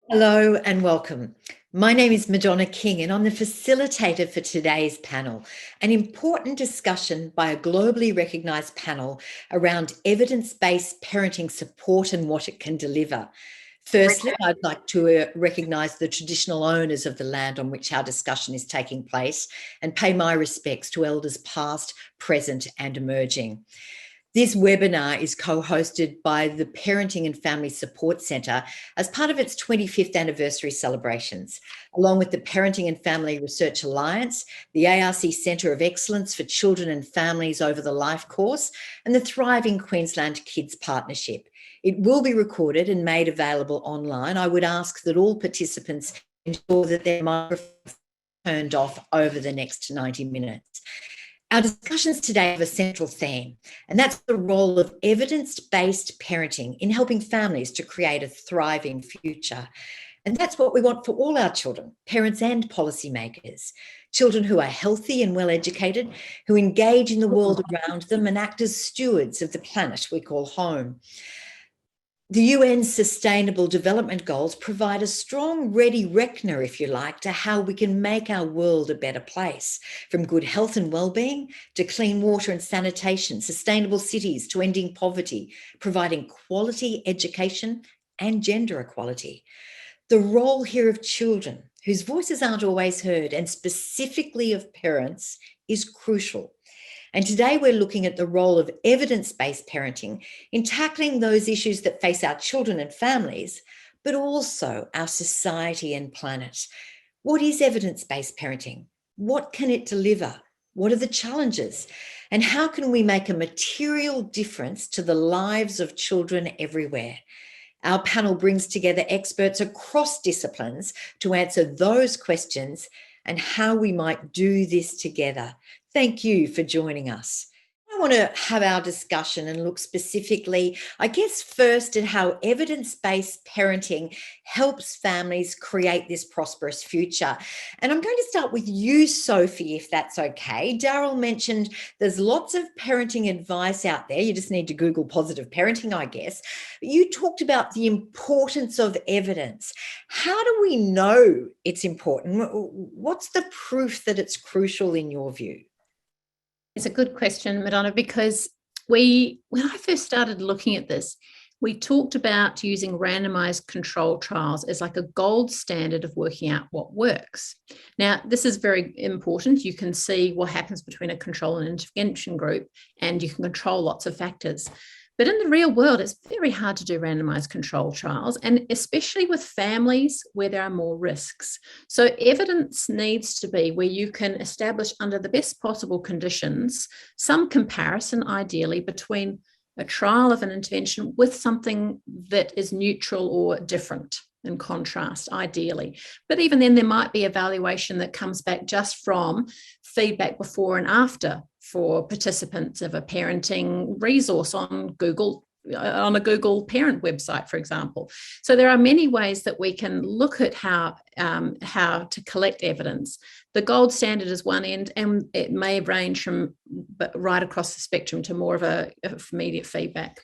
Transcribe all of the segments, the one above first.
Hello and welcome. My name is Madonna King and I'm the facilitator for today's panel, an important discussion by a globally recognised panel around evidence-based parenting support and what it can deliver. Firstly, I'd like to recognise the traditional owners of the land on which our discussion is taking place and pay my respects to elders past, present and emerging. This webinar is co-hosted by the Parenting and Family Support Centre as part of its 25th anniversary celebrations, along with the Parenting and Family Research Alliance, the ARC Centre of Excellence for Children and Families over the Life course, and the Thriving Queensland Kids Partnership. It will be recorded and made available online. I would ask that all participants ensure that their microphones are turned off over the next 90 minutes. Our discussions today have a central theme, and that's the role of evidence-based parenting in helping families to create a thriving future. And that's what we want for all our children, parents and policymakers. Children who are healthy and well-educated, who engage in the world around them and act as stewards of the planet we call home. The UN's Sustainable Development Goals provide a strong ready reckoner, if you like, to how we can make our world a better place, from good health and well-being to clean water and sanitation, sustainable cities to ending poverty, providing quality education and gender equality. The role here of children, whose voices aren't always heard, and specifically of parents, is crucial. And today we're looking at the role of evidence-based parenting in tackling those issues that face our children and families, but also our society and planet. What is evidence-based parenting? What can it deliver? What are the challenges? And how can we make a material difference to the lives of children everywhere? Our panel brings together experts across disciplines to answer those questions and how we might do this together. Thank you for joining us. I want to have our discussion and look specifically, I guess, first at how evidence-based parenting helps families create this prosperous future. And I'm going to start with you, Sophie, if that's okay. Daryl mentioned there's lots of parenting advice out there. You just need to Google positive parenting, I guess. You talked about the importance of evidence. How do we know it's important? What's the proof that it's crucial in your view? It's a good question, Madonna, because when I first started looking at this, we talked about using randomized control trials as like a gold standard of working out what works. Now, this is very important. You can see what happens between a control and intervention group, and you can control lots of factors. But in the real world, it's very hard to do randomized control trials, and especially with families where there are more risks. So evidence needs to be where you can establish under the best possible conditions some comparison, ideally, between a trial of an intervention with something that is neutral or different in contrast, ideally. But even then, there might be evaluation that comes back just from feedback before and after for participants of a parenting resource on a Google parent website, for example. So there are many ways that we can look at how to collect evidence. The gold standard is one end, and it may range from right across the spectrum to more of immediate feedback.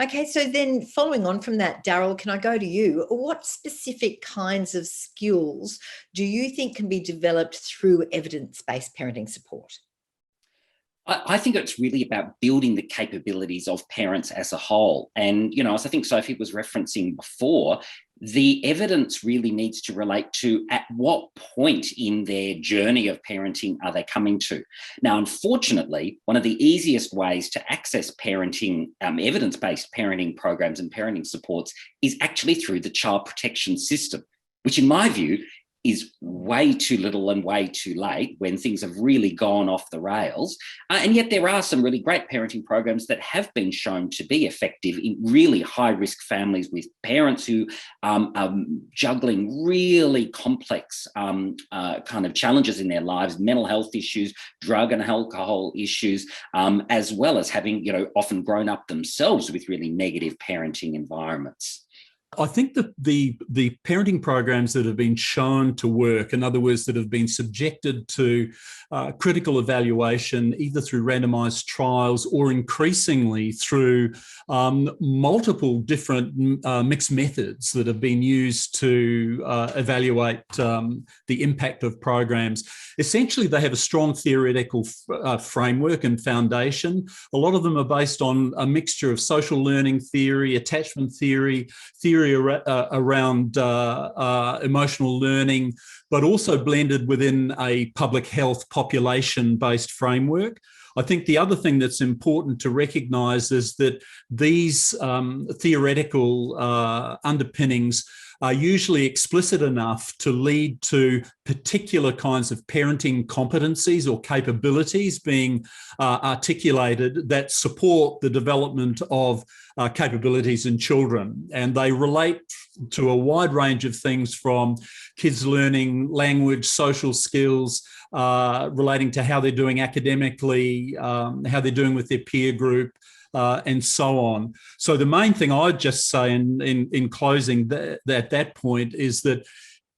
Okay, so then following on from that, Daryl, can I go to you? What specific kinds of skills do you think can be developed through evidence-based parenting support? I think it's really about building the capabilities of parents as a whole. And, as I think Sophie was referencing before, the evidence really needs to relate to at what point in their journey of parenting are they coming to. Now, unfortunately, one of the easiest ways to access parenting, evidence-based parenting programs and parenting supports is actually through the child protection system, which in my view is way too little and way too late when things have really gone off the rails. And yet there are some really great parenting programs that have been shown to be effective in really high-risk families with parents who are juggling really complex kind of challenges in their lives, mental health issues, drug and alcohol issues, as well as having, often grown up themselves with really negative parenting environments. I think that the parenting programs that have been shown to work, in other words, that have been subjected to critical evaluation, either through randomized trials or increasingly through multiple different mixed methods that have been used to evaluate the impact of programs. Essentially, they have a strong theoretical framework and foundation. A lot of them are based on a mixture of social learning theory, attachment theory around emotional learning, but also blended within a public health population-based framework. I think the other thing that's important to recognise is that these theoretical underpinnings are usually explicit enough to lead to particular kinds of parenting competencies or capabilities being articulated that support the development of capabilities in children. And they relate to a wide range of things, from kids learning language, social skills, relating to how they're doing academically, how they're doing with their peer group, and so on. So the main thing I'd just say in closing at that point is that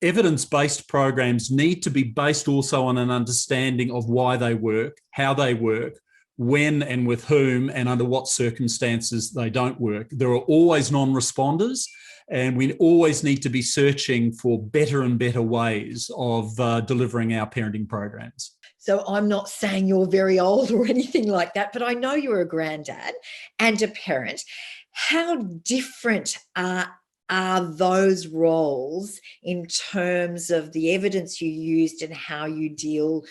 evidence-based programs need to be based also on an understanding of why they work, how they work, when and with whom, and under what circumstances they don't work. There are always non-responders, and we always need to be searching for better and better ways of delivering our parenting programs. So I'm not saying you're very old or anything like that, but I know you're a granddad and a parent. How different are those roles in terms of the evidence you used and how you deal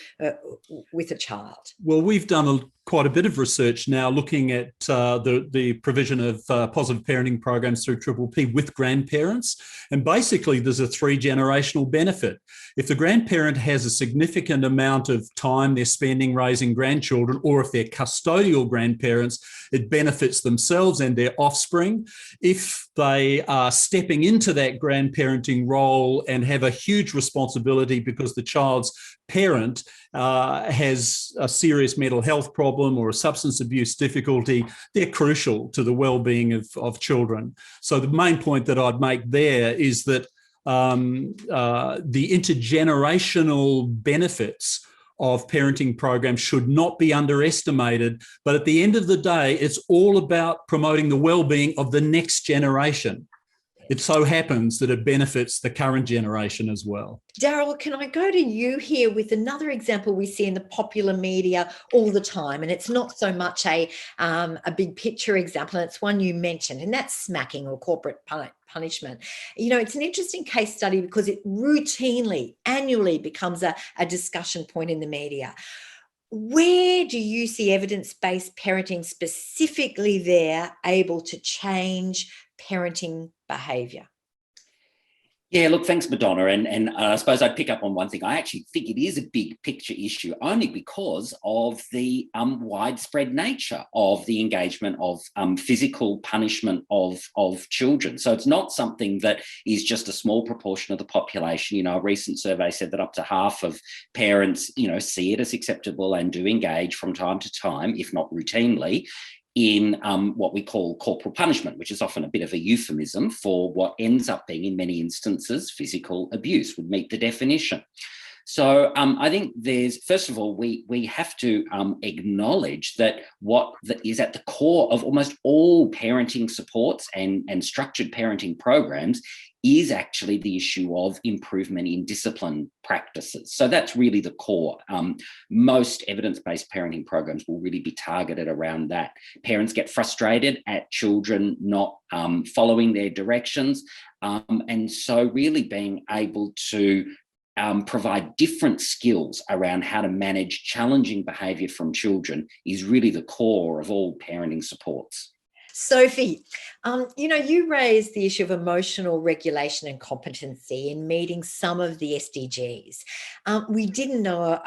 with a child? Well, we've done quite a bit of research now looking at the provision of positive parenting programs through Triple P with grandparents. And basically, there's a 3-generational benefit. If the grandparent has a significant amount of time they're spending raising grandchildren, or if they're custodial grandparents, it benefits themselves and their offspring. If they are stepping into that grandparenting role and have a huge responsibility because the child's parent has a serious mental health problem or a substance abuse difficulty, they're crucial to the well-being of children. So the main point that I'd make there is that the intergenerational benefits of parenting programs should not be underestimated. But at the end of the day, it's all about promoting the well-being of the next generation. It so happens that it benefits the current generation as well. Daryl, can I go to you here with another example we see in the popular media all the time? And it's not so much a big picture example, and it's one you mentioned, and that's smacking or corporate punishment. You know, it's an interesting case study because it routinely, annually becomes a discussion point in the media. Where do you see evidence-based parenting specifically there able to change parenting behaviour? Yeah, look, thanks, Madonna. And I suppose I'd pick up on one thing. I actually think it is a big picture issue only because of the widespread nature of the engagement of physical punishment of children. So it's not something that is just a small proportion of the population. You know, a recent survey said that up to half of parents, you know, see it as acceptable and do engage from time to time, if not routinely, in what we call corporal punishment, which is often a bit of a euphemism for what ends up being, in many instances, physical abuse, would meet the definition. So I think there's, first of all, we have to acknowledge that what is at the core of almost all parenting supports and structured parenting programs is actually the issue of improvement in discipline practices. So that's really the core. Most evidence-based parenting programs will really be targeted around that. Parents get frustrated at children not following their directions. And so really being able to provide different skills around how to manage challenging behaviour from children is really the core of all parenting supports. Sophie, you know, you raised the issue of emotional regulation and competency in meeting some of the SDGs. We didn't know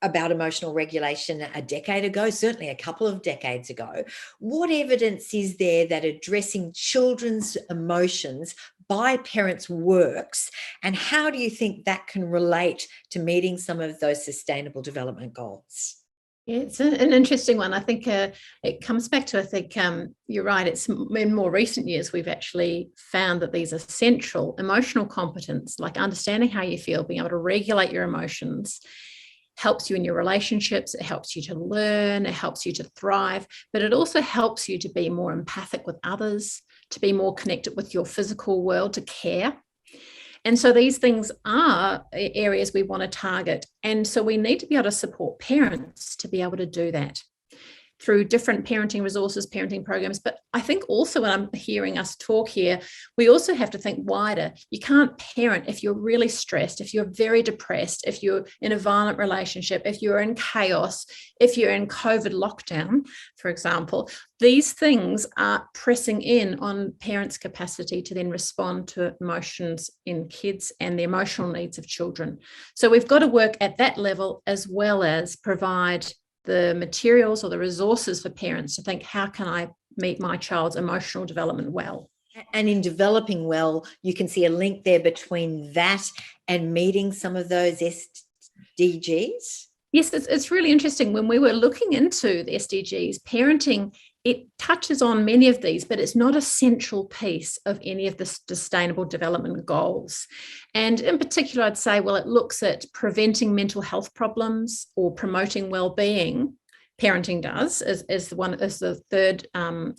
about emotional regulation a decade ago, certainly a couple of decades ago. What evidence is there that addressing children's emotions by parents works, and how do you think that can relate to meeting some of those sustainable development goals? Yeah, it's an interesting one. I think it comes back to, I think you're right, it's in more recent years we've actually found that these essential emotional competence, like understanding how you feel, being able to regulate your emotions, helps you in your relationships, it helps you to learn, it helps you to thrive, but it also helps you to be more empathic with others, to be more connected with your physical world, to care. And so these things are areas we want to target. And so we need to be able to support parents to be able to do that through different parenting resources, parenting programs. But I think also when I'm hearing us talk here, we also have to think wider. You can't parent if you're really stressed, if you're very depressed, if you're in a violent relationship, if you're in chaos, if you're in COVID lockdown, for example. These things are pressing in on parents' capacity to then respond to emotions in kids and the emotional needs of children. So we've got to work at that level as well as provide the materials or the resources for parents to think, how can I meet my child's emotional development well? And in developing well, you can see a link there between that and meeting some of those SDGs. Yes, it's really interesting. When we were looking into the SDGs, parenting, it touches on many of these, but it's not a central piece of any of the sustainable development goals. And in particular, I'd say, well, it looks at preventing mental health problems or promoting well-being. Parenting does as the third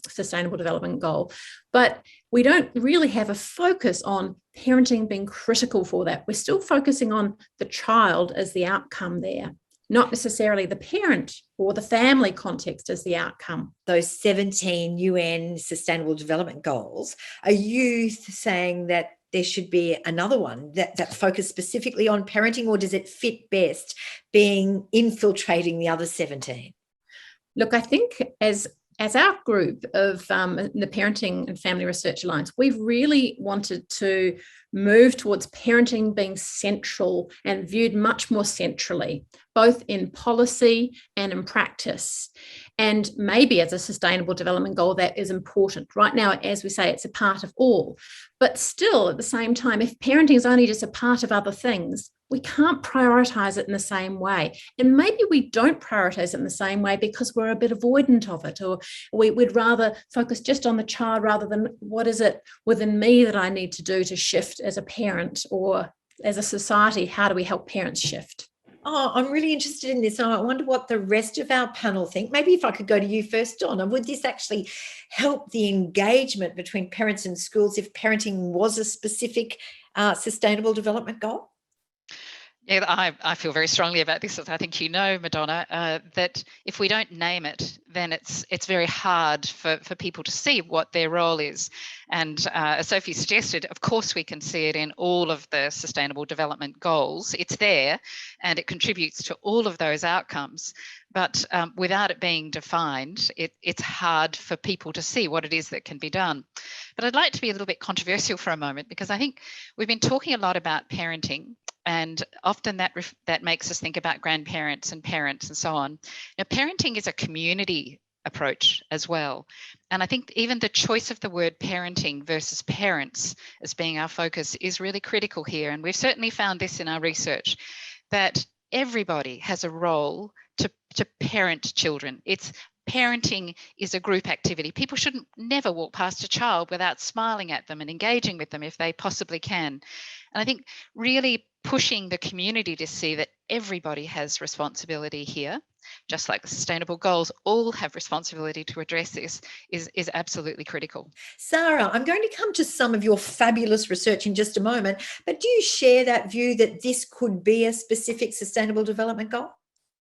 sustainable development goal. But we don't really have a focus on parenting being critical for that. We're still focusing on the child as the outcome there, not necessarily the parent or the family context as the outcome. Those 17 UN Sustainable Development Goals, are you saying that there should be another one that focus specifically on parenting, or does it fit best being infiltrating the other 17? Look, I think as our group of the Parenting and Family Research Alliance, we've really wanted to move towards parenting being central and viewed much more centrally, both in policy and in practice. And maybe as a sustainable development goal, that is important. Right now, as we say, it's a part of all. But still, at the same time, if parenting is only just a part of other things, we can't prioritise it in the same way. And maybe we don't prioritise it in the same way because we're a bit avoidant of it, or we'd rather focus just on the child rather than what is it within me that I need to do to shift as a parent, or as a society, how do we help parents shift? Oh, I'm really interested in this. I wonder what the rest of our panel think. Maybe if I could go to you first, Donna, would this actually help the engagement between parents and schools if parenting was a specific sustainable development goal? Yeah, I feel very strongly about this. I think you know, Madonna, that if we don't name it, then it's very hard for people to see what their role is. And as Sophie suggested, of course we can see it in all of the Sustainable Development Goals. It's there and it contributes to all of those outcomes. But without it being defined, it's hard for people to see what it is that can be done. But I'd like to be a little bit controversial for a moment, because I think we've been talking a lot about parenting, and often that makes us think about grandparents and parents and so on. Now, parenting is a community approach as well. And I think even the choice of the word parenting versus parents as being our focus is really critical here. And we've certainly found this in our research, that everybody has a role to parent children. Parenting is a group activity. People shouldn't never walk past a child without smiling at them and engaging with them if they possibly can. And I think really pushing the community to see that everybody has responsibility here, just like the sustainable goals all have responsibility to address this, is absolutely critical. Sarah, I'm going to come to some of your fabulous research in just a moment, but do you share that view that this could be a specific sustainable development goal?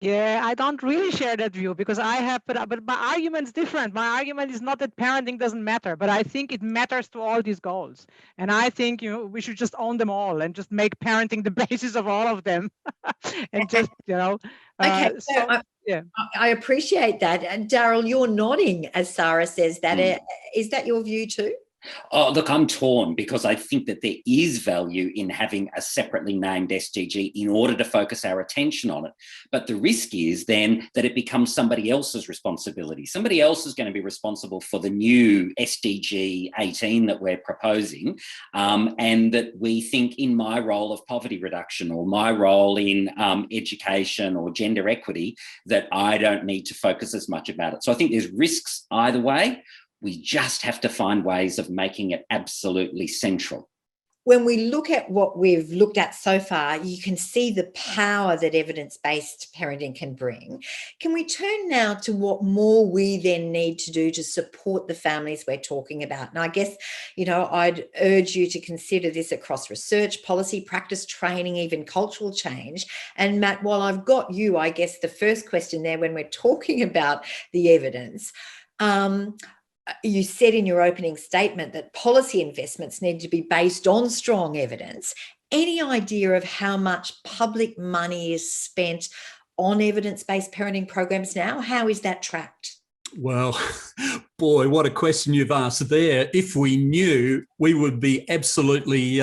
Yeah, I don't really share that view, because but my argument is different. My argument is not that parenting doesn't matter, but I think it matters to all these goals. And I think, we should just own them all and just make parenting the basis of all of them. And just, Okay, yeah. I appreciate that. And Daryl, you're nodding as Sarah says that. Is that your view too? Oh, look, I'm torn because I think that there is value in having a separately named SDG in order to focus our attention on it. But the risk is then that it becomes somebody else's responsibility. Somebody else is going to be responsible for the new SDG 18 that we're proposing, and that we think in my role of poverty reduction or my role in education or gender equity, that I don't need to focus as much about it. So I think there's risks either way. We just have to find ways of making it absolutely central. When we look at what we've looked at so far, you can see the power that evidence-based parenting can bring. Can we turn now to what more we then need to do to support the families we're talking about? And I guess, I'd urge you to consider this across research, policy, practice, training, even cultural change. And Matt, while I've got you, I guess the first question there when we're talking about the evidence, you said in your opening statement that policy investments need to be based on strong evidence. Any idea of how much public money is spent on evidence-based parenting programs now? How is that tracked? Well, boy, what a question you've asked there. If we knew, we would be absolutely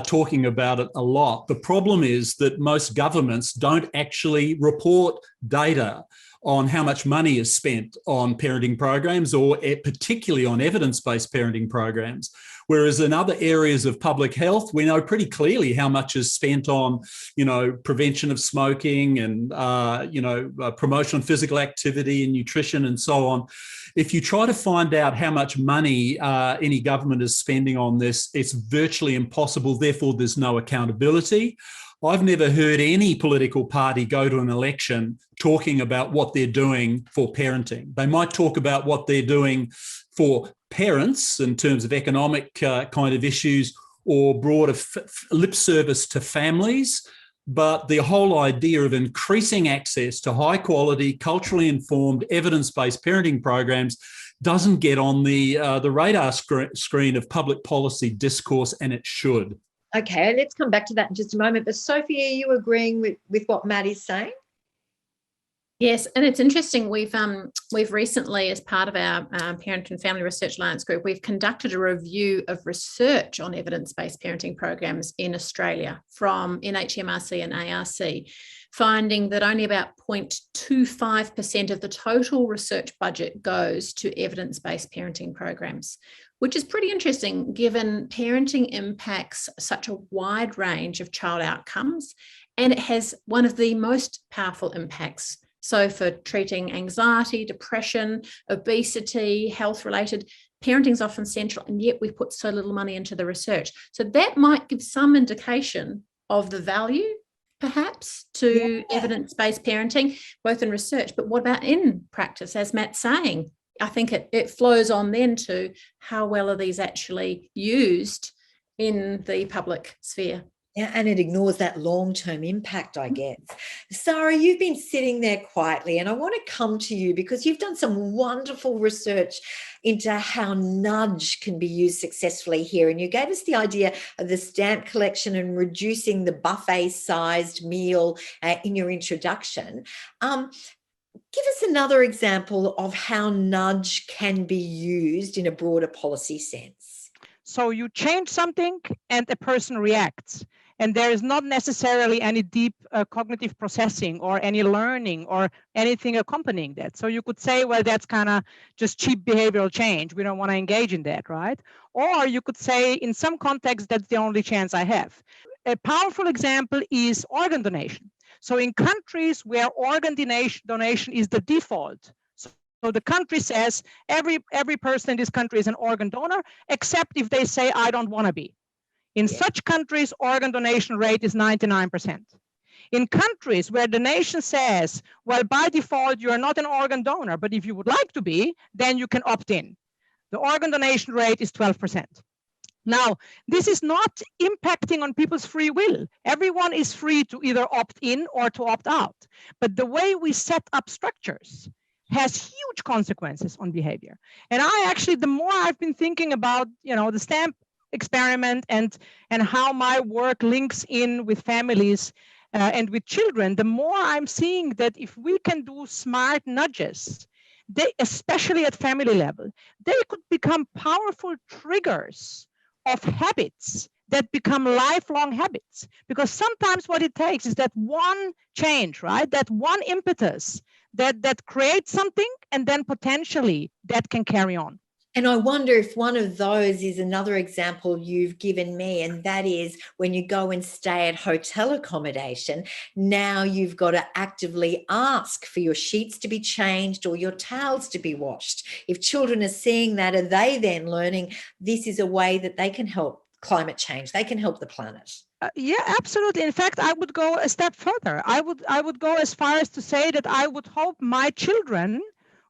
talking about it a lot. The problem is that most governments don't actually report data on how much money is spent on parenting programs, or particularly on evidence-based parenting programs. Whereas in other areas of public health, we know pretty clearly how much is spent on, prevention of smoking and, promotion of physical activity and nutrition and so on. If you try to find out how much money any government is spending on this, it's virtually impossible. Therefore, there's no accountability. I've never heard any political party go to an election talking about what they're doing for parenting. They might talk about what they're doing for parents in terms of economic kind of issues or broader lip service to families. But the whole idea of increasing access to high quality, culturally informed, evidence-based parenting programs doesn't get on the radar screen of public policy discourse, and it should. Okay, let's come back to that in just a moment. But Sophie, are you agreeing with what Matt is saying? Yes, and it's interesting. We've recently, as part of our Parent and Family Research Alliance group, we've conducted a review of research on evidence-based parenting programs in Australia from NHMRC and ARC, finding that only about 0.25% of the total research budget goes to evidence-based parenting programs, which is pretty interesting given parenting impacts such a wide range of child outcomes, and it has one of the most powerful impacts. So for treating anxiety, depression, obesity, health-related, parenting is often central, and yet we've put so little money into the research. So that might give some indication of the value, perhaps, to evidence-based parenting, both in research, but what about in practice, as Matt's saying? I think it flows on then to how well are these actually used in the public sphere. Yeah, and it ignores that long-term impact, I guess. Sarah, you've been sitting there quietly, and I want to come to you because you've done some wonderful research into how nudge can be used successfully here. And you gave us the idea of the stamp collection and reducing the buffet-sized meal in your introduction. Give us another example of how nudge can be used in a broader policy sense. So you change something and a person reacts. And there is not necessarily any deep cognitive processing or any learning or anything accompanying that. So you could say, well, that's kind of just cheap behavioral change. We don't want to engage in that, right? Or you could say, in some contexts, that's the only chance I have. A powerful example is organ donation. So in countries where organ donation is the default, so the country says every person in this country is an organ donor, except if they say, I don't want to be. In such countries, organ donation rate is 99%. In countries where the nation says, well, by default, you are not an organ donor, but if you would like to be, then you can opt in. The organ donation rate is 12%. Now, this is not impacting on people's free will. Everyone is free to either opt in or to opt out. But the way we set up structures has huge consequences on behavior. And I actually, the more I've been thinking about, the stamp experiment and how my work links in with families and with children, the more I'm seeing that if we can do smart nudges they, especially at family level, they could become powerful triggers of habits that become lifelong habits. Because sometimes what it takes is that one change, right? That one impetus that creates something, and then potentially that can carry on. And I wonder if one of those is another example you've given me, and that is when you go and stay at hotel accommodation, now you've got to actively ask for your sheets to be changed or your towels to be washed. If children are seeing that, are they then learning this is a way that they can help climate change, they can help the planet? Yeah, absolutely. In fact, I would go a step further. I would go as far as to say that I would hope my children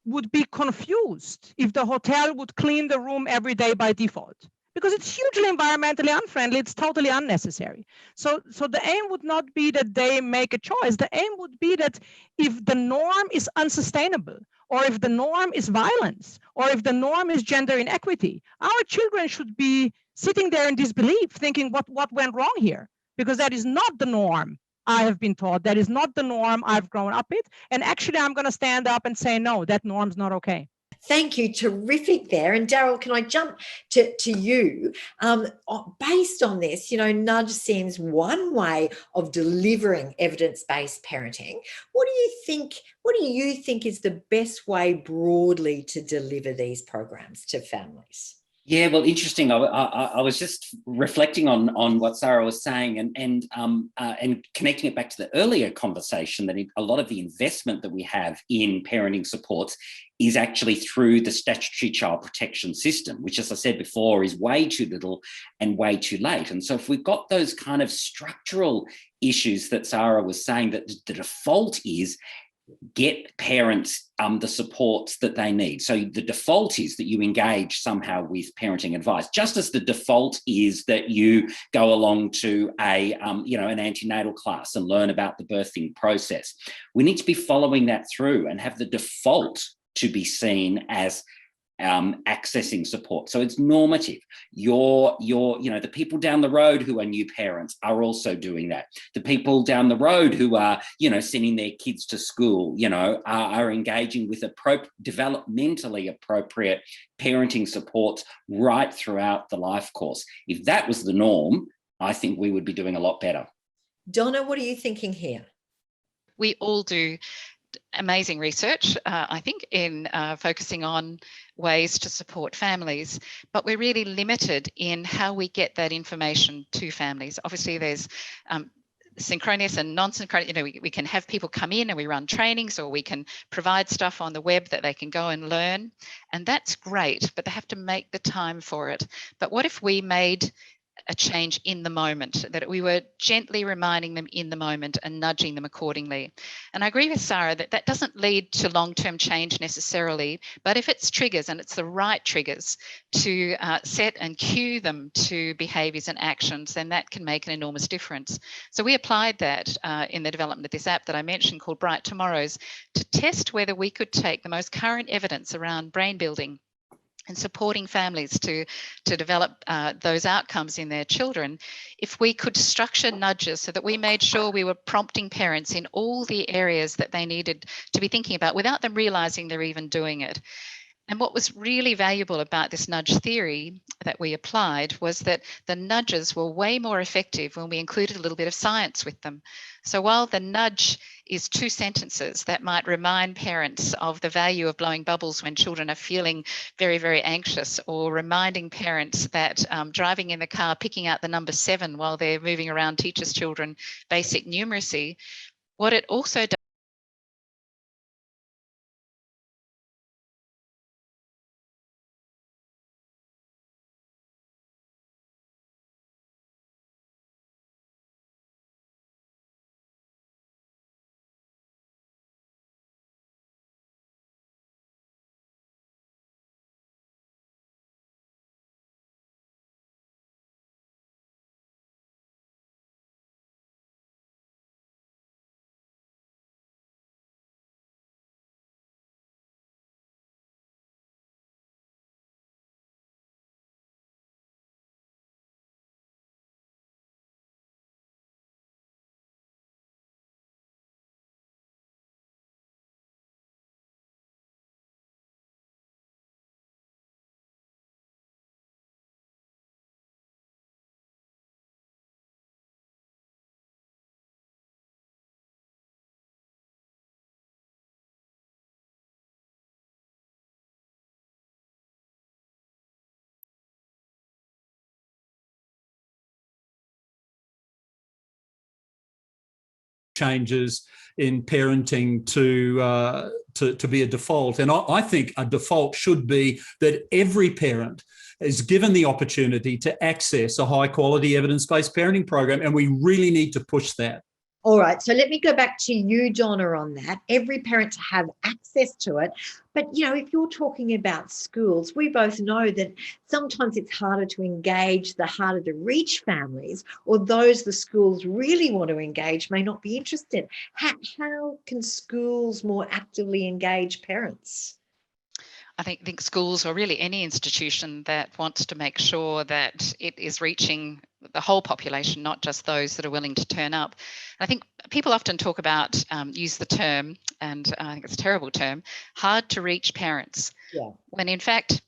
would be confused if the hotel would clean the room every day by default, because it's hugely environmentally unfriendly. It's totally unnecessary. So the aim would not be that they make a choice. The aim would be that if the norm is unsustainable, or if the norm is violence, or if the norm is gender inequity, our children should be sitting there in disbelief, thinking what went wrong here, because that is not the norm. I have been taught that is not the norm I've grown up with. And actually, I'm going to stand up and say, no, that norm's not okay. Thank you. Terrific there. And Daryl, can I jump to you? Based on this, nudge seems one way of delivering evidence-based parenting. What do you think is the best way broadly to deliver these programs to families? Yeah, well, interesting. I was just reflecting on what Sarah was saying, and connecting it back to the earlier conversation, that a lot of the investment that we have in parenting supports is actually through the statutory child protection system, which, as I said before, is way too little and way too late. And so if we've got those kind of structural issues that Sarah was saying, that the default is get parents the supports that they need. So the default is that you engage somehow with parenting advice, just as the default is that you go along to an antenatal class and learn about the birthing process. We need to be following that through and have the default to be seen as accessing support. So it's normative. The people down the road who are new parents are also doing that. The people down the road who are, sending their kids to school, are engaging with developmentally appropriate parenting supports right throughout the life course. If that was the norm, I think we would be doing a lot better. Donna, what are you thinking here? We all do amazing research, I think, in focusing on ways to support families, but we're really limited in how we get that information to families. Obviously, there's synchronous and non-synchronous. We can have people come in and we run trainings, or we can provide stuff on the web that they can go and learn, and that's great, but they have to make the time for it. But what if we made a change in the moment, that we were gently reminding them in the moment and nudging them accordingly? And I agree with Sarah that doesn't lead to long-term change necessarily, but if it's triggers, and it's the right triggers to set and cue them to behaviours and actions, then that can make an enormous difference. So we applied that in the development of this app that I mentioned called Bright Tomorrows, to test whether we could take the most current evidence around brain building and supporting families to develop those outcomes in their children, if we could structure nudges so that we made sure we were prompting parents in all the areas that they needed to be thinking about without them realizing they're even doing it. And what was really valuable about this nudge theory that we applied was that the nudges were way more effective when we included a little bit of science with them. So while the nudge is 2 sentences that might remind parents of the value of blowing bubbles when children are feeling very, very anxious, or reminding parents that driving in the car, picking out the number 7 while they're moving around teaches children basic numeracy, what it also does changes in parenting to be a default. And I think a default should be that every parent is given the opportunity to access a high quality evidence-based parenting program, and we really need to push that. All right, so let me go back to you, Donna, on that. Every parent to have access to it. But, if you're talking about schools, we both know that sometimes it's harder to engage the harder to reach families, or those the schools really want to engage may not be interested. How can schools more actively engage parents? I think schools, or really any institution that wants to make sure that it is reaching the whole population, not just those that are willing to turn up. I think people often talk about, use the term, and I think it's a terrible term, hard to reach parents. Yeah. When in fact,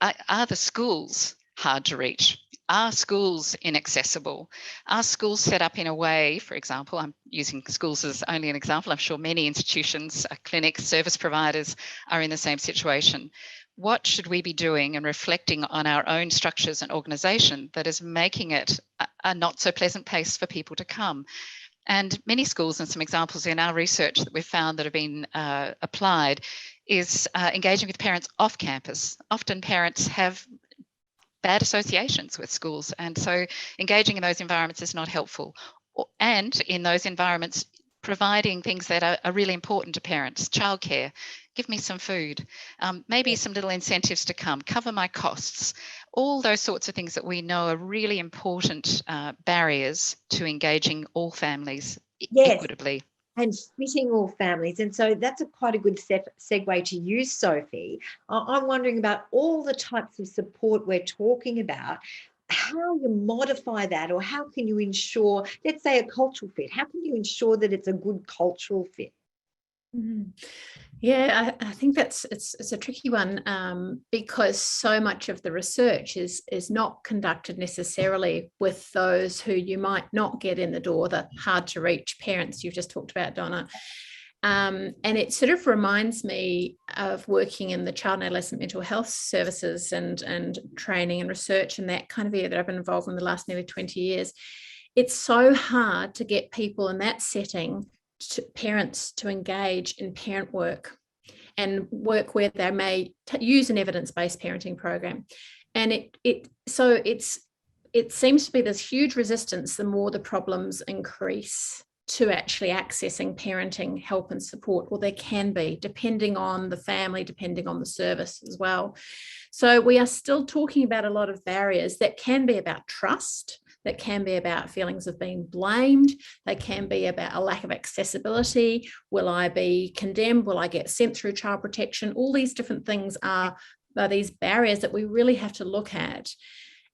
are the schools hard to reach? Are schools inaccessible? Are schools set up in a way, for example, I'm using schools as only an example, I'm sure many institutions, clinics, service providers are in the same situation. What should we be doing and reflecting on our own structures and organisation that is making it a not so pleasant place for people to come? And many schools, and some examples in our research that we've found that have been applied, is engaging with parents off campus. Often parents have bad associations with schools, and so engaging in those environments is not helpful. And in those environments, providing things that are really important to parents: childcare, give me some food, maybe some little incentives to come, cover my costs, all those sorts of things that we know are really important barriers to engaging all families equitably. And fitting all families. And so that's quite a good segue to you, Sophie. I'm wondering about all the types of support we're talking about, how you modify that, or how can you ensure, let's say, a cultural fit, how can you ensure that it's a good cultural fit? Mm-hmm. Yeah, I think it's a tricky one, because so much of the research is not conducted necessarily with those who you might not get in the door, the hard to reach parents you've just talked about, Donna. And it sort of reminds me of working in the child and adolescent mental health services and training and research and that kind of area that I've been involved in the last nearly 20 years. It's so hard to get people in that setting, parents, to engage in parent work and work where they may use an evidence-based parenting program. And it seems to be this huge resistance the more the problems increase to actually accessing parenting help and support. Well, there can be, depending on the family, depending on the service as well. So we are still talking about a lot of barriers that can be about trust, that can be about feelings of being blamed. They can be about a lack of accessibility. Will I be condemned? Will I get sent through child protection? All these different things are these barriers that we really have to look at.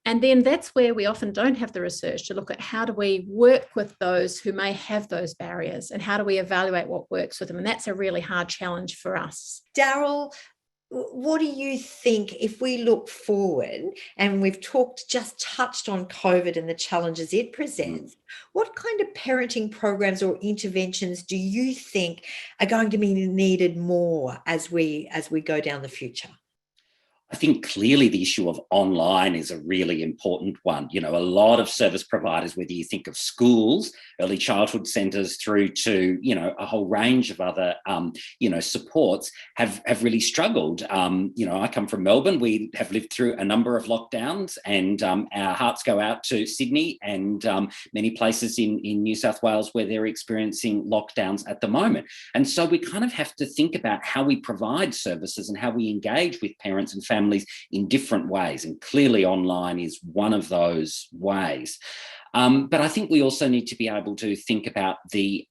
And then that's where we often don't have the research to look at how do we work with those who may have those barriers, and how do we evaluate what works with them? And that's a really hard challenge for us. Daryl, what do you think, if we look forward, and we've just touched on COVID and the challenges it presents, what kind of parenting programs or interventions do you think are going to be needed more as we go down the future? I think clearly the issue of online is a really important one. A lot of service providers, whether you think of schools, early childhood centres, through to, a whole range of other, supports, have really struggled. I come from Melbourne. We have lived through a number of lockdowns, and our hearts go out to Sydney and many places in New South Wales where they're experiencing lockdowns at the moment. And so we kind of have to think about how we provide services and how we engage with parents and families in different ways, and clearly online is one of those ways. But I think we also need to be able to think about the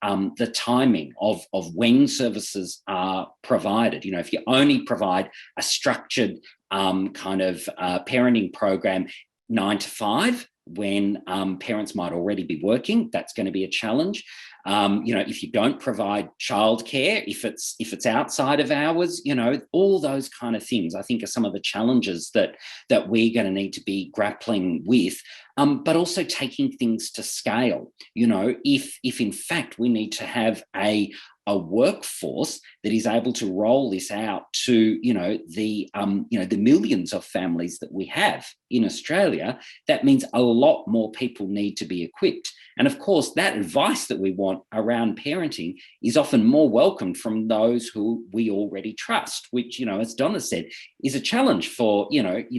timing of when services are provided. If you only provide a structured parenting program 9 to 5, when parents might already be working, that's going to be a challenge. If you don't provide childcare, if it's outside of hours, all those kind of things, I think, are some of the challenges that we're going to need to be grappling with. but also taking things to scale. You know, if in fact we need to have a workforce that is able to roll this out to, the millions of families that we have in Australia, that means a lot more people need to be equipped. And of course, that advice that we want around parenting is often more welcomed from those who we already trust, which, as Donna said, is a challenge for,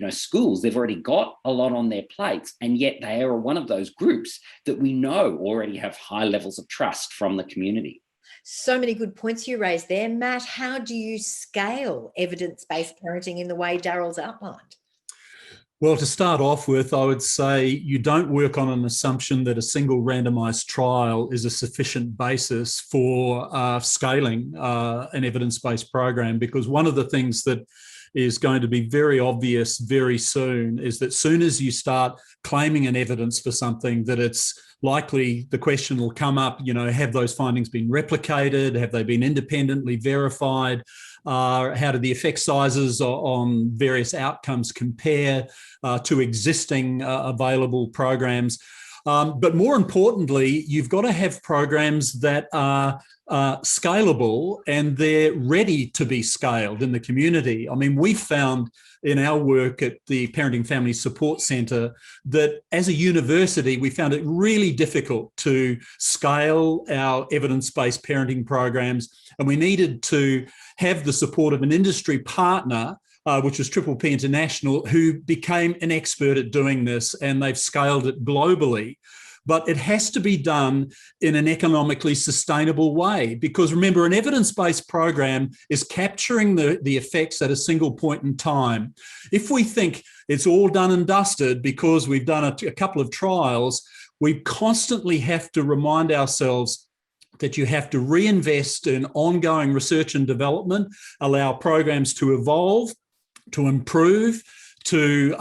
schools. They've already got a lot on their plates, and yet they are one of those groups that we know already have high levels of trust from the community. So many good points you raised there. Matt, how do you scale evidence-based parenting in the way Daryl's outlined? Well, to start off with, I would say you don't work on an assumption that a single randomised trial is a sufficient basis for scaling an evidence-based program, because one of the things that is going to be very obvious very soon is that soon as you start claiming an evidence for something, that it's likely the question will come up, have those findings been replicated? Have they been independently verified? How do the effect sizes on various outcomes compare to existing available programs? But more importantly, you've got to have programs that are scalable and they're ready to be scaled in the community. I mean, we found in our work at the Parenting Family Support Centre that as a university, we found it really difficult to scale our evidence-based parenting programs, and we needed to have the support of an industry partner, which was Triple P International, who became an expert at doing this, and they've scaled it globally. But it has to be done in an economically sustainable way, because remember, an evidence-based program is capturing the effects at a single point in time. If we think it's all done and dusted because we've done a couple of trials, we constantly have to remind ourselves that you have to reinvest in ongoing research and development, allow programs to evolve, to improve, to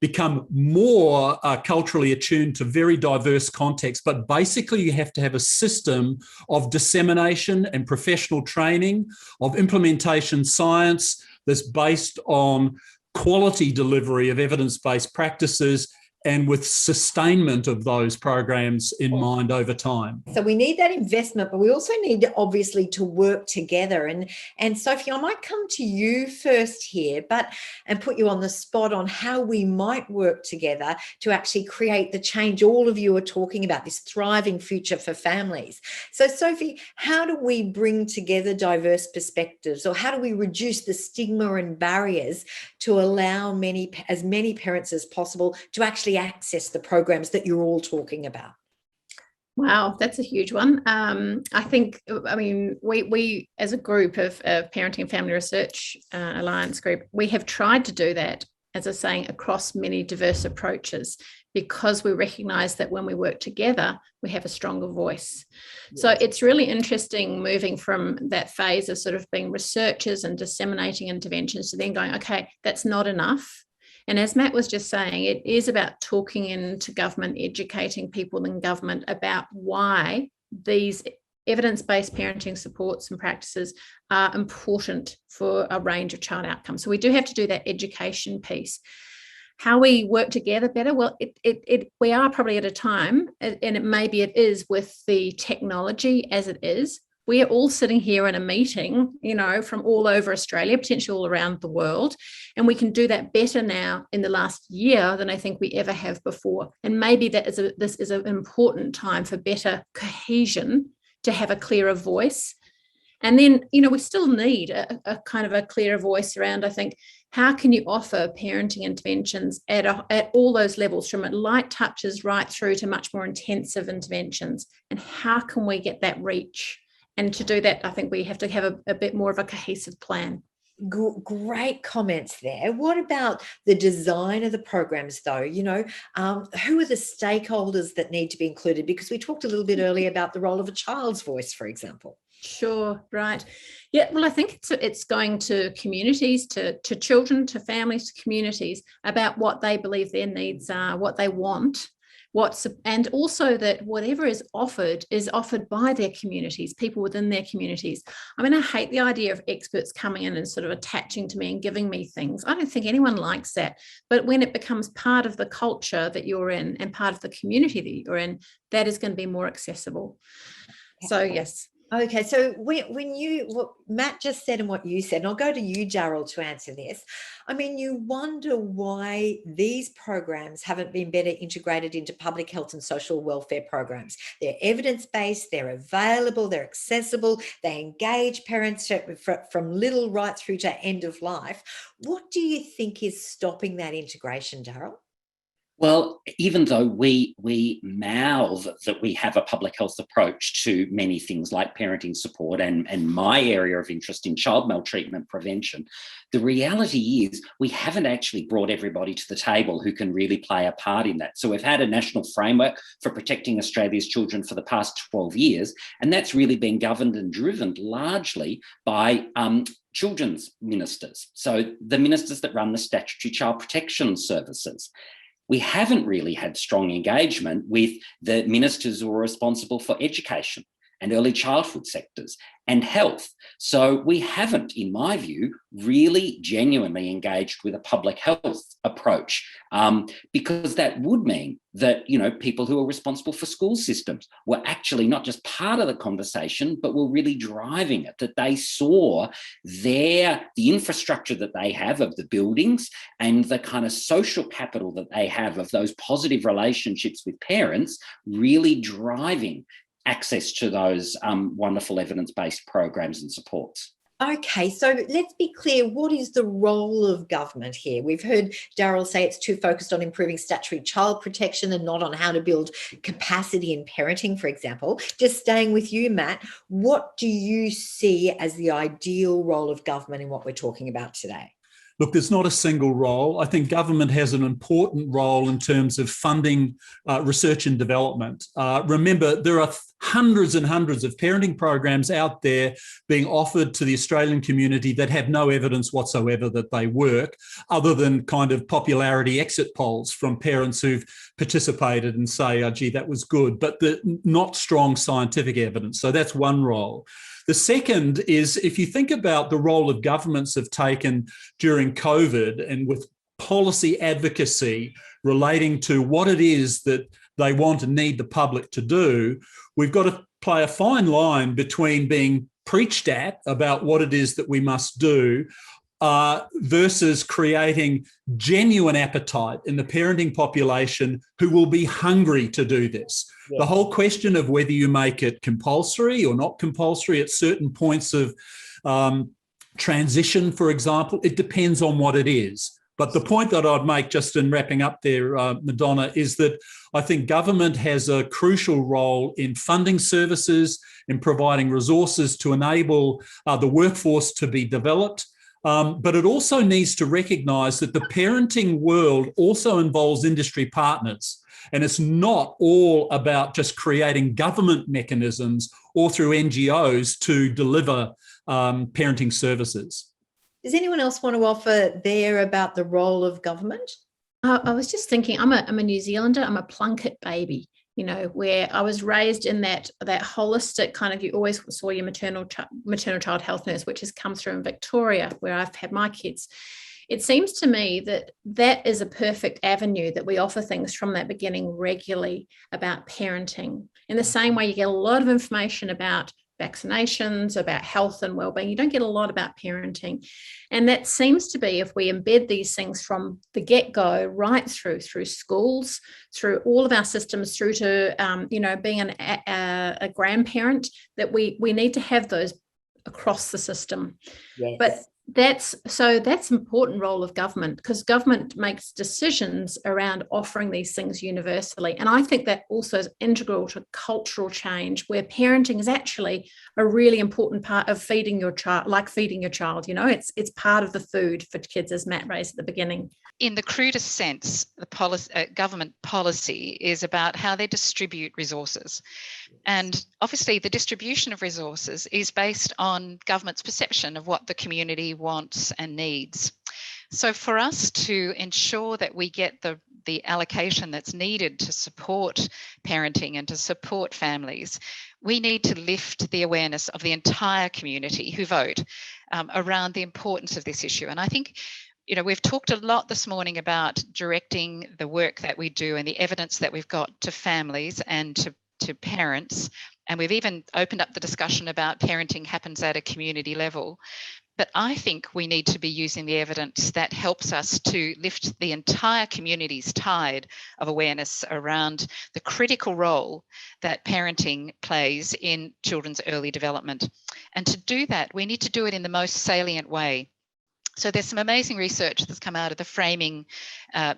become more culturally attuned to very diverse contexts. But basically, you have to have a system of dissemination and professional training, of implementation science that's based on quality delivery of evidence-based practices, and with sustainment of those programs in mind over time. So we need that investment, but we also need obviously to work together. And Sophie, I might come to you first here, and put you on the spot on how we might work together to actually create the change all of you are talking about, this thriving future for families. So Sophie, how do we bring together diverse perspectives, or how do we reduce the stigma and barriers to allow as many parents as possible to actually access the programs that you're all talking about? Wow, that's a huge one. We as a group of Parenting and Family Research Alliance group, we have tried to do that, as I was saying, across many diverse approaches, because we recognise that when we work together, we have a stronger voice. Yes. So it's really interesting moving from that phase of sort of being researchers and disseminating interventions to then going, okay, that's not enough. And as Matt was just saying, it is about talking into government, educating people in government about why these evidence-based parenting supports and practices are important for a range of child outcomes. So we do have to do that education piece. How we work together better? Well, we are probably at a time, and it is with the technology as it is. We are all sitting here in a meeting, from all over Australia, potentially all around the world. And we can do that better now in the last year than I think we ever have before. And maybe this is an important time for better cohesion, to have a clearer voice. And then, we still need a kind of a clearer voice around, I think, how can you offer parenting interventions at all those levels, from light touches right through to much more intensive interventions? And how can we get that reach? And to do that, I think we have to have a bit more of a cohesive plan. Great comments there. What about the design of the programs, though? Who are the stakeholders that need to be included? Because we talked a little bit earlier about the role of a child's voice, for example. Sure, right. Yeah, well, I think it's going to communities, to children, to families, to communities, about what they believe their needs are, what they want, and also that whatever is offered by their communities, people within their communities. I mean, I hate the idea of experts coming in and sort of attaching to me and giving me things. I don't think anyone likes that. But when it becomes part of the culture that you're in and part of the community that you're in, that is going to be more accessible. So, yes. Okay, so what Matt just said and what you said, and I'll go to you, Daryl, to answer this. I mean, you wonder why these programs haven't been better integrated into public health and social welfare programs. They're evidence-based, they're available, they're accessible, they engage parents from little right through to end of life. What do you think is stopping that integration, Daryl? Well, even though we mouth that we have a public health approach to many things like parenting support and my area of interest in child maltreatment prevention, the reality is we haven't actually brought everybody to the table who can really play a part in that. So we've had a national framework for protecting Australia's children for the past 12 years, and that's really been governed and driven largely by children's ministers. So the ministers that run the statutory child protection services. We haven't really had strong engagement with the ministers who are responsible for education and early childhood sectors and health. So we haven't, in my view, really genuinely engaged with a public health approach, because that would mean that, you know, people who are responsible for school systems were actually not just part of the conversation, but were really driving it, that they saw the infrastructure that they have of the buildings and the kind of social capital that they have of those positive relationships with parents really driving access to those wonderful evidence-based programs and supports. Okay, so let's be clear, what is the role of government here? We've heard Daryl say it's too focused on improving statutory child protection and not on how to build capacity in parenting, for example. Just staying with you, Matt, what do you see as the ideal role of government in what we're talking about today? Look, there's not a single role. I think government has an important role in terms of funding research and development. Remember, there are hundreds and hundreds of parenting programs out there being offered to the Australian community that have no evidence whatsoever that they work, other than kind of popularity exit polls from parents who've participated and say, oh, gee, that was good, but not strong scientific evidence. So that's one role. The second is, if you think about the role of governments have taken during COVID and with policy advocacy relating to what it is that they want and need the public to do, we've got to play a fine line between being preached at about what it is that we must do versus creating genuine appetite in the parenting population who will be hungry to do this. Yeah. The whole question of whether you make it compulsory or not compulsory at certain points of transition, for example, it depends on what it is. But the point that I'd make, just in wrapping up there, Madonna, is that I think government has a crucial role in funding services, in providing resources to enable the workforce to be developed. But it also needs to recognise that the parenting world also involves industry partners. And it's not all about just creating government mechanisms or through NGOs to deliver parenting services. Does anyone else want to offer there about the role of government? I was just thinking, I'm a New Zealander, I'm a Plunkett baby, you know, where I was raised in that holistic kind of, you always saw your maternal child health nurse, which has come through in Victoria, where I've had my kids. It seems to me that is a perfect avenue, that we offer things from that beginning regularly about parenting. In the same way, you get a lot of information about vaccinations, about health and well-being. You don't get a lot about parenting. And that seems to be, if we embed these things from the get-go right through schools, through all of our systems, through to, being a grandparent, that we need to have those across the system. Yes. But that's an important role of government, because government makes decisions around offering these things universally. And I think that also is integral to cultural change, where parenting is actually a really important part of feeding your child, like feeding your child. You know, it's part of the food for kids, as Matt raised at the beginning. In the crudest sense, the government policy is about how they distribute resources. And obviously the distribution of resources is based on government's perception of what the community wants and needs. So for us to ensure that we get the the allocation that's needed to support parenting and to support families, we need to lift the awareness of the entire community who vote around the importance of this issue. And I think, you know, we've talked a lot this morning about directing the work that we do and the evidence that we've got to families and to parents. And we've even opened up the discussion about parenting happens at a community level. But I think we need to be using the evidence that helps us to lift the entire community's tide of awareness around the critical role that parenting plays in children's early development. And to do that, we need to do it in the most salient way. So there's some amazing research that's come out of the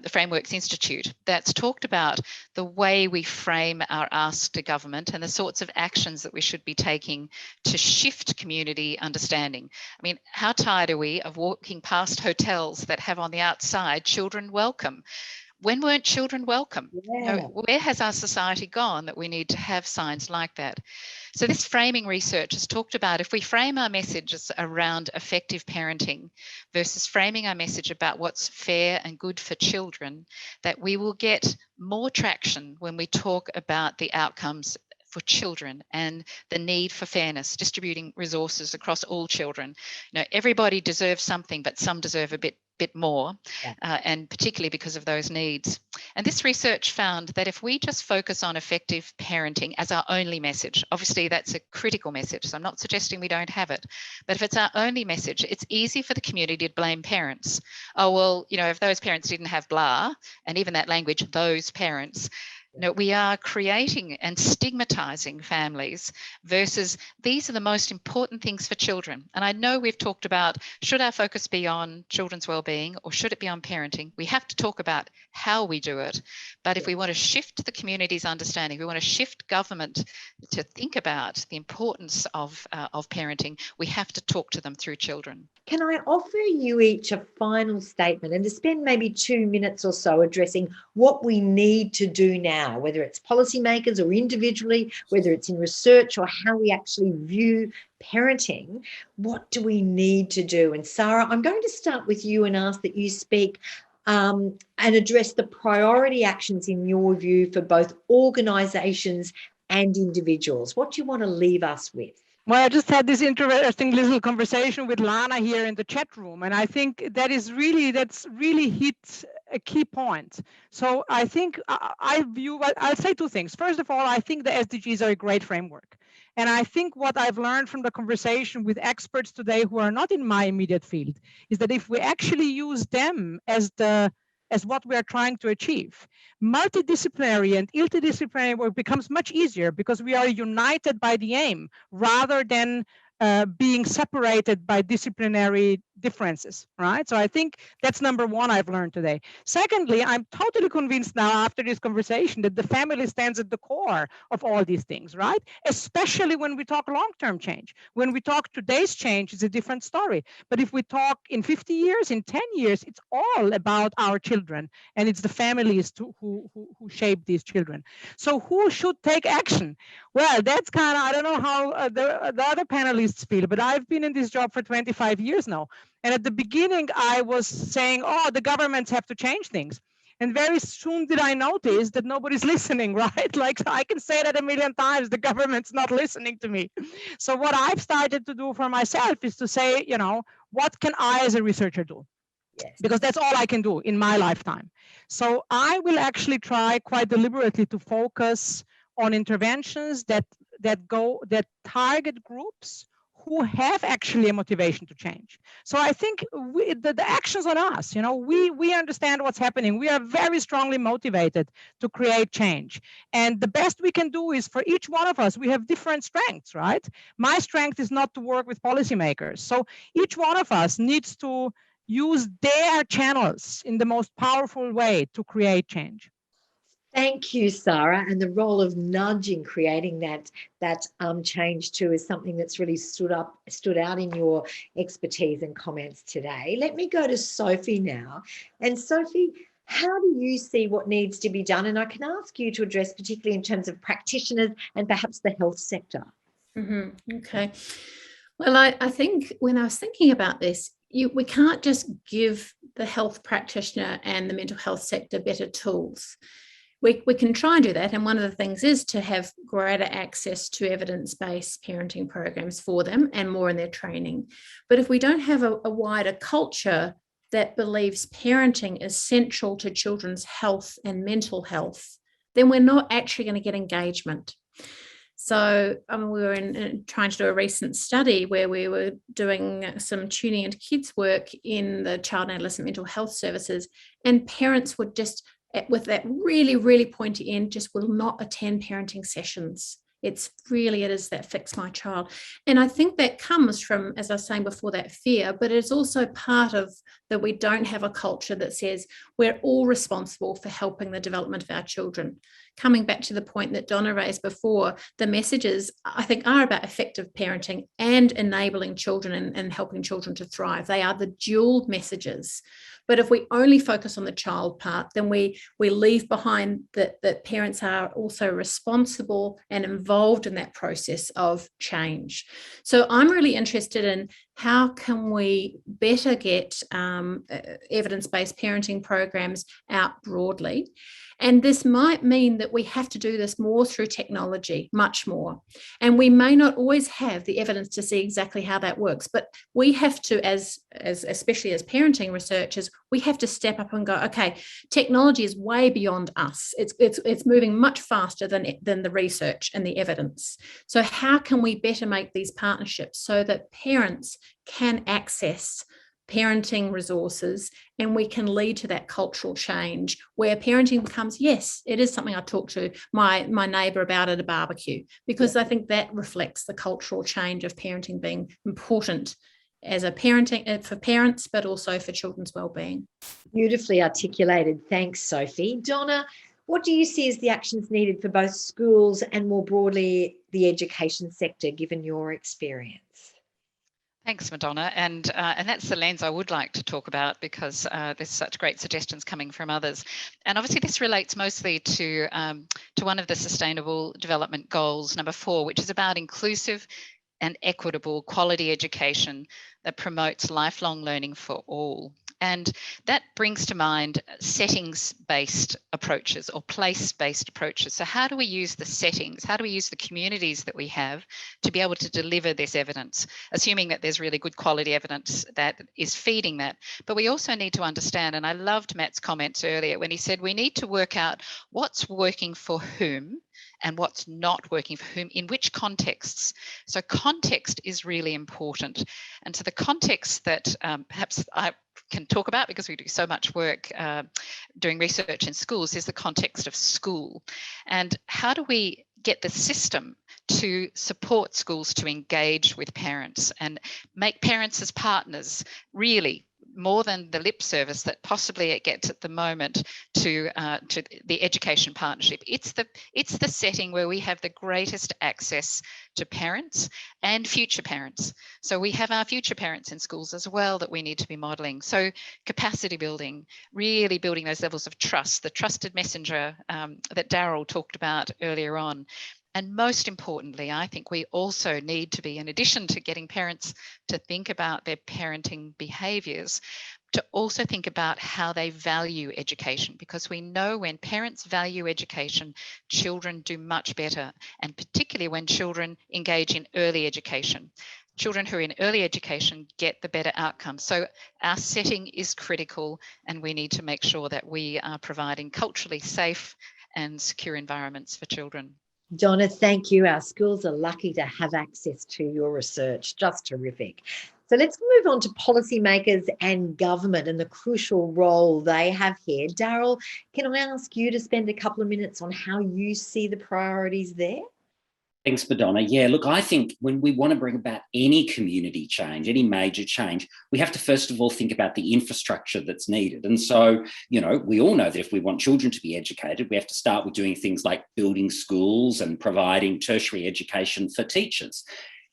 Frameworks Institute that's talked about the way we frame our ask to government and the sorts of actions that we should be taking to shift community understanding. I mean, how tired are we of walking past hotels that have on the outside children welcome? When weren't children welcome? Yeah. You know, where has our society gone that we need to have signs like that? So this framing research has talked about if we frame our messages around effective parenting versus framing our message about what's fair and good for children, that we will get more traction when we talk about the outcomes for children and the need for fairness, distributing resources across all children. You know, everybody deserves something, but some deserve a bit more, and particularly because of those needs. And this research found that if we just focus on effective parenting as our only message, obviously that's a critical message, so I'm not suggesting we don't have it, but if it's our only message, it's easy for the community to blame parents. Oh, well, you know, if those parents didn't have blah, and even that language, those parents, no, we are creating and stigmatizing families versus these are the most important things for children. And I know we've talked about, should our focus be on children's well-being or should it be on parenting? We have to talk about how we do it. But if we want to shift the community's understanding, we want to shift government to think about the importance of parenting, we have to talk to them through children. Can I offer you each a final statement and to spend maybe 2 minutes or so addressing what we need to do now, whether it's policymakers or individually, whether it's in research or how we actually view parenting, what do we need to do? And Sarah, I'm going to start with you and ask that you speak and address the priority actions in your view for both organisations and individuals. What do you want to leave us with? Well, I just had this interesting little conversation with Lana here in the chat room, and I think that's really hit a key point. So I think I'll say two things. First of all, I think the SDGs are a great framework. And I think what I've learned from the conversation with experts today who are not in my immediate field is that if we actually use them as what we are trying to achieve, multidisciplinary and interdisciplinary work becomes much easier because we are united by the aim rather than being separated by disciplinary differences, right? So I think that's number one I've learned today. Secondly, I'm totally convinced now after this conversation that the family stands at the core of all these things, right? Especially when we talk long-term change. When we talk today's change, it's a different story. But if we talk in 50 years, in 10 years, it's all about our children and it's the families who shape these children. So who should take action? Well, that's kind of, I don't know how the other panelists feel, but I've been in this job for 25 years now. And at the beginning, I was saying, oh, the governments have to change things. And very soon did I notice that nobody's listening, right? Like I can say that a million times, the government's not listening to me. So what I've started to do for myself is to say, you know, what can I as a researcher do? Yes. Because that's all I can do in my lifetime. So I will actually try quite deliberately to focus on interventions that target groups who have actually a motivation to change. So I think the action's on us. You know, we understand what's happening. We are very strongly motivated to create change. And the best we can do is for each one of us, we have different strengths, right? My strength is not to work with policymakers. So each one of us needs to use their channels in the most powerful way to create change. Thank you, Sarah. And the role of nudge in creating that change too is something that's really stood out in your expertise and comments today. Let me go to Sophie now. And Sophie, how do you see what needs to be done? And I can ask you to address particularly in terms of practitioners and perhaps the health sector. Mm-hmm. Okay. Well, I think when I was thinking about this, we can't just give the health practitioner and the mental health sector better tools. We can try and do that. And one of the things is to have greater access to evidence-based parenting programs for them and more in their training. But if we don't have a wider culture that believes parenting is central to children's health and mental health, then we're not actually going to get engagement. So we were trying to do a recent study where we were doing some tuning into kids work in the child and adolescent mental health services, and parents would just, with that really, really pointy end, just will not attend parenting sessions. It is that fix my child. And I think that comes from, as I was saying before, that fear, but it's also part of that we don't have a culture that says we're all responsible for helping the development of our children. Coming back to the point that Donna raised before, the messages, I think, are about effective parenting and enabling children and helping children to thrive. They are the dual messages. But if we only focus on the child part, then we leave behind that parents are also responsible and involved in that process of change. So I'm really interested in how can we better get evidence-based parenting programs out broadly. And this might mean that we have to do this more through technology, much more. And we may not always have the evidence to see exactly how that works, but we have to, as especially as parenting researchers, we have to step up and go, okay, technology is way beyond us. It's moving much faster than the research and the evidence. So how can we better make these partnerships so that parents can access parenting resources, and we can lead to that cultural change where parenting becomes, yes, it is something I talk to my neighbour about at a barbecue, because I think that reflects the cultural change of parenting being important as a parenting for parents, but also for children's wellbeing. Beautifully articulated. Thanks, Sophie. Donna, what do you see as the actions needed for both schools and more broadly the education sector, given your experience? Thanks, Madonna. And that's the lens I would like to talk about, because there's such great suggestions coming from others. And obviously this relates mostly to one of the Sustainable Development Goals, number 4, which is about inclusive and equitable quality education that promotes lifelong learning for all. And that brings to mind settings-based approaches or place-based approaches. So how do we use the settings? How do we use the communities that we have to be able to deliver this evidence, assuming that there's really good quality evidence that is feeding that? But we also need to understand, and I loved Matt's comments earlier when he said we need to work out what's working for whom and what's not working for whom, in which contexts. So context is really important. And so the context that perhaps I can talk about, because we do so much work doing research in schools, is the context of school. And how do we get the system to support schools to engage with parents and make parents as partners, really more than the lip service that possibly it gets at the moment to the education partnership. It's the setting where we have the greatest access to parents and future parents. So we have our future parents in schools as well that we need to be modelling. So capacity building, really building those levels of trust, the trusted messenger that Daryl talked about earlier on. And most importantly, I think we also need to be, in addition to getting parents to think about their parenting behaviours, to also think about how they value education, because we know when parents value education, children do much better, and particularly when children engage in early education. Children who are in early education get the better outcomes. So our setting is critical, and we need to make sure that we are providing culturally safe and secure environments for children. Donna, thank you. Our schools are lucky to have access to your research. Just terrific. So let's move on to policymakers and government and the crucial role they have here. Daryl, can I ask you to spend a couple of minutes on how you see the priorities there? Thanks, Madonna. Yeah, look, I think when we want to bring about any community change, any major change, we have to first of all think about the infrastructure that's needed. And so, you know, we all know that if we want children to be educated, we have to start with doing things like building schools and providing tertiary education for teachers.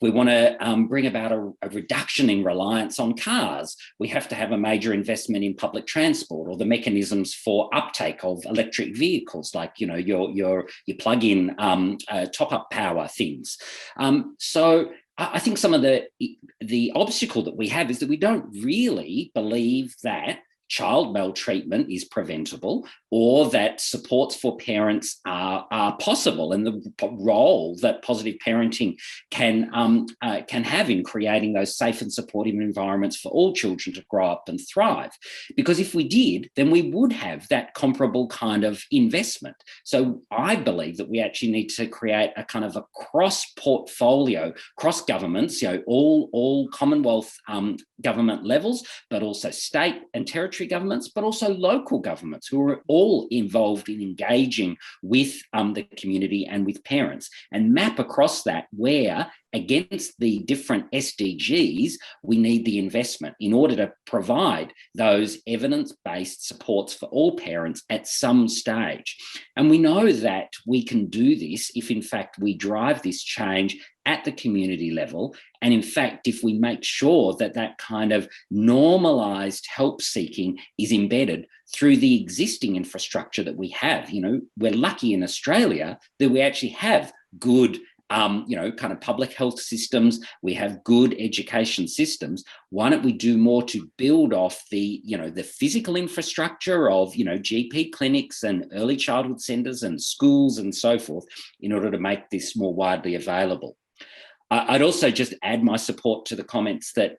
We want to bring about a reduction in reliance on cars. We have to have a major investment in public transport, or the mechanisms for uptake of electric vehicles, like, you know, your plug-in top-up power things. So I think some of the obstacle that we have is that we don't really believe that child maltreatment is preventable, or that supports for parents are possible, and the role that positive parenting can have in creating those safe and supportive environments for all children to grow up and thrive. Because if we did, then we would have that comparable kind of investment. So I believe that we actually need to create a kind of a cross-portfolio, cross-governments, all Commonwealth government levels, but also state and territory governments, but also local governments, who are all involved in engaging with the community and with parents, and map across that where, against the different SDGs, we need the investment in order to provide those evidence-based supports for all parents at some stage. And we know that we can do this if, in fact, we drive this change at the community level. And in fact, if we make sure that that kind of normalised help seeking is embedded through the existing infrastructure that we have. We're lucky in Australia that we actually have good kind of public health systems. We have good education systems. Why don't we do more to build off the physical infrastructure of, GP clinics and early childhood centres and schools and so forth, in order to make this more widely available. I'd also just add my support to the comments that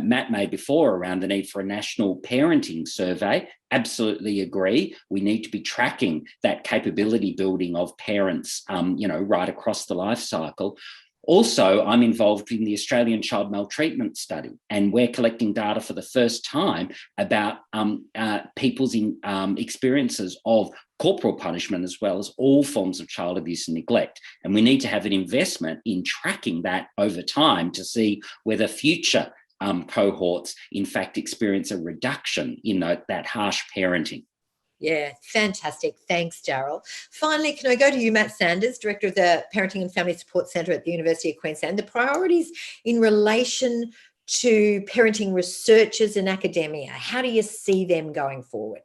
Matt made before around the need for a national parenting survey. Absolutely agree. We need to be tracking that capability building of parents, right across the life cycle. Also, I'm involved in the Australian Child Maltreatment Study, and we're collecting data for the first time about people's experiences of corporal punishment, as well as all forms of child abuse and neglect. And we need to have an investment in tracking that over time to see whether future cohorts, in fact, experience a reduction in that harsh parenting. Yeah, fantastic. Thanks, Daryl. Finally, can I go to you, Matt Sanders, Director of the Parenting and Family Support Centre at the University of Queensland. The priorities in relation to parenting researchers and academia, how do you see them going forward?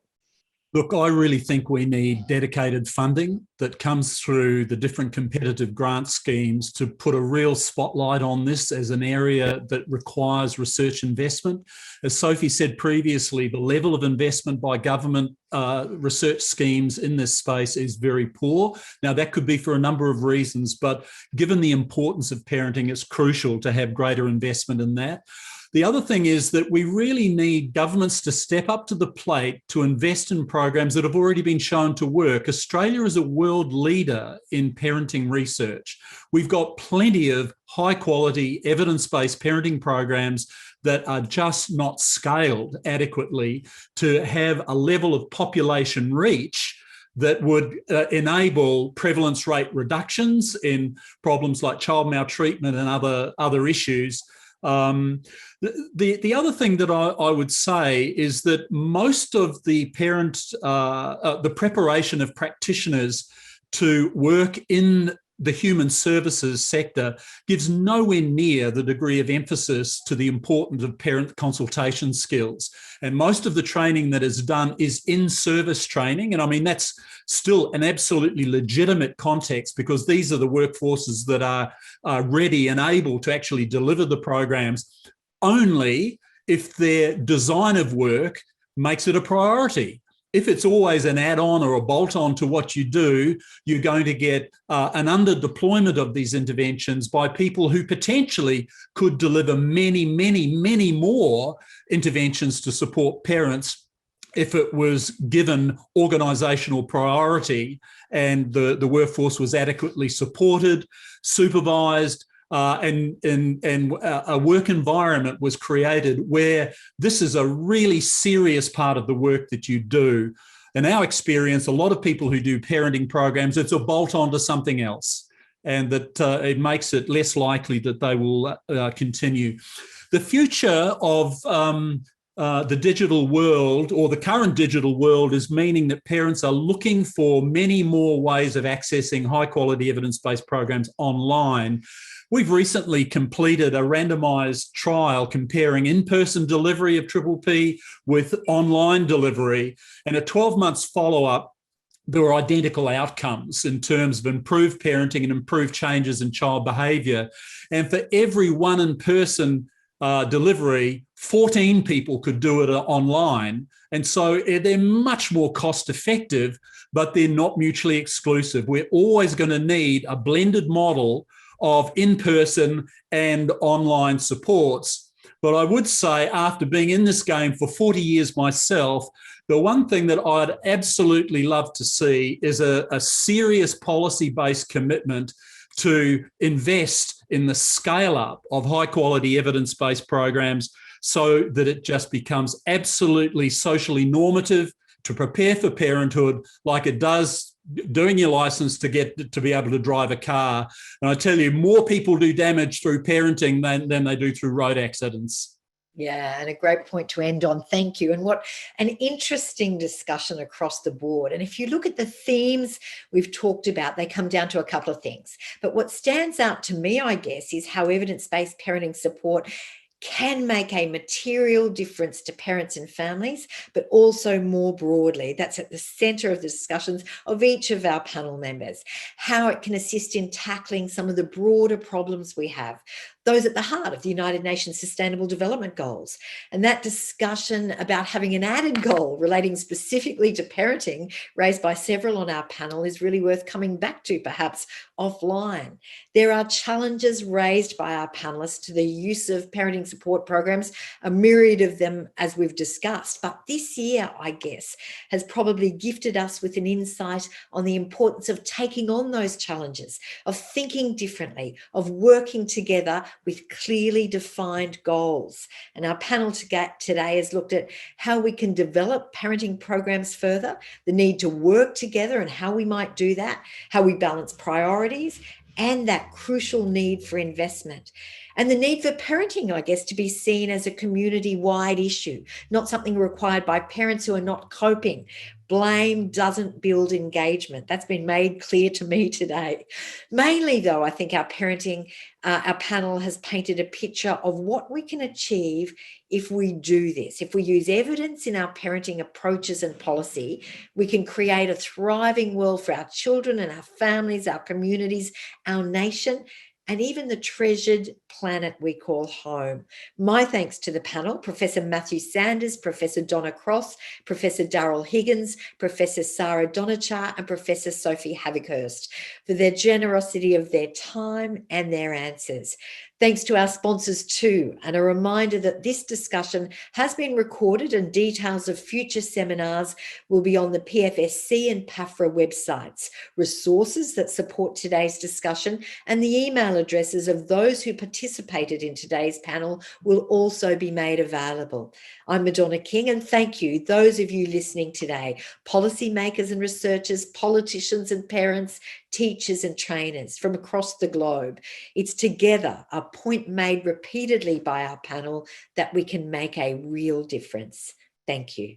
Look, I really think we need dedicated funding that comes through the different competitive grant schemes to put a real spotlight on this as an area that requires research investment. As Sophie said previously, the level of investment by government research schemes in this space is very poor. Now, that could be for a number of reasons, but given the importance of parenting, it's crucial to have greater investment in that. The other thing is that we really need governments to step up to the plate to invest in programs that have already been shown to work. Australia is a world leader in parenting research. We've got plenty of high quality evidence-based parenting programs that are just not scaled adequately to have a level of population reach that would enable prevalence rate reductions in problems like child maltreatment and other issues. The other thing that I would say is that most of the the preparation of practitioners to work in the human services sector gives nowhere near the degree of emphasis to the importance of parent consultation skills. And most of the training that is done is in-service training. And I mean, that's still an absolutely legitimate context, because these are the workforces that are ready and able to actually deliver the programs, only if their design of work makes it a priority. If it's always an add-on or a bolt-on to what you do, you're going to get an under-deployment of these interventions by people who potentially could deliver many, many, many more interventions to support parents if it was given organisational priority and the workforce was adequately supported, supervised, and a work environment was created where this is a really serious part of the work that you do. In our experience, a lot of people who do parenting programs, it's a bolt-on to something else, and that it makes it less likely that they will continue. The future of the digital world, or the current digital world, is meaning that parents are looking for many more ways of accessing high-quality evidence-based programs online. We've recently completed a randomised trial comparing in-person delivery of Triple P with online delivery, and at 12 months follow-up, there were identical outcomes in terms of improved parenting and improved changes in child behaviour. And for every one in-person delivery, 14 people could do it online. And so they're much more cost effective, but they're not mutually exclusive. We're always going to need a blended model of in-person and online supports. But I would say, after being in this game for 40 years myself, the one thing that I'd absolutely love to see is a serious policy-based commitment to invest in the scale-up of high-quality evidence-based programs so that it just becomes absolutely socially normative to prepare for parenthood, like it does doing your license to be able to drive a car. And I tell you, more people do damage through parenting than they do through road accidents. Yeah, and a great point to end on. Thank you. And what an interesting discussion across the board. And if you look at the themes we've talked about, they come down to a couple of things. But what stands out to me, I guess, is how evidence-based parenting support can make a material difference to parents and families, but also more broadly. That's at the centre of the discussions of each of our panel members, how it can assist in tackling some of the broader problems we have, those at the heart of the United Nations Sustainable Development Goals. And that discussion about having an added goal relating specifically to parenting, raised by several on our panel, is really worth coming back to, perhaps offline. There are challenges raised by our panelists to the use of parenting support programs, a myriad of them, as we've discussed. But this year, I guess, has probably gifted us with an insight on the importance of taking on those challenges, of thinking differently, of working together with clearly defined goals. And our panel today has looked at how we can develop parenting programs further, the need to work together and how we might do that, how we balance priorities, and that crucial need for investment. And the need for parenting, I guess, to be seen as a community-wide issue, not something required by parents who are not coping. Blame doesn't build engagement. That's been made clear to me today. Mainly, though, I think our panel has painted a picture of what we can achieve if we do this. If we use evidence in our parenting approaches and policy, we can create a thriving world for our children and our families, our communities, our nation, and even the treasured planet we call home. My thanks to the panel, Professor Matthew Sanders, Professor Donna Cross, Professor Darryl Higgins, Professor Sarah Donachar, and Professor Sophie Havikhurst for their generosity of their time and their answers. Thanks to our sponsors too, and a reminder that this discussion has been recorded and details of future seminars will be on the PFSC and PAFRA websites. Resources that support today's discussion and the email addresses of those who participated in today's panel will also be made available. I'm Madonna King, and thank you, those of you listening today, policymakers and researchers, politicians and parents, teachers and trainers from across the globe. It's together, a point made repeatedly by our panel, that we can make a real difference. Thank you.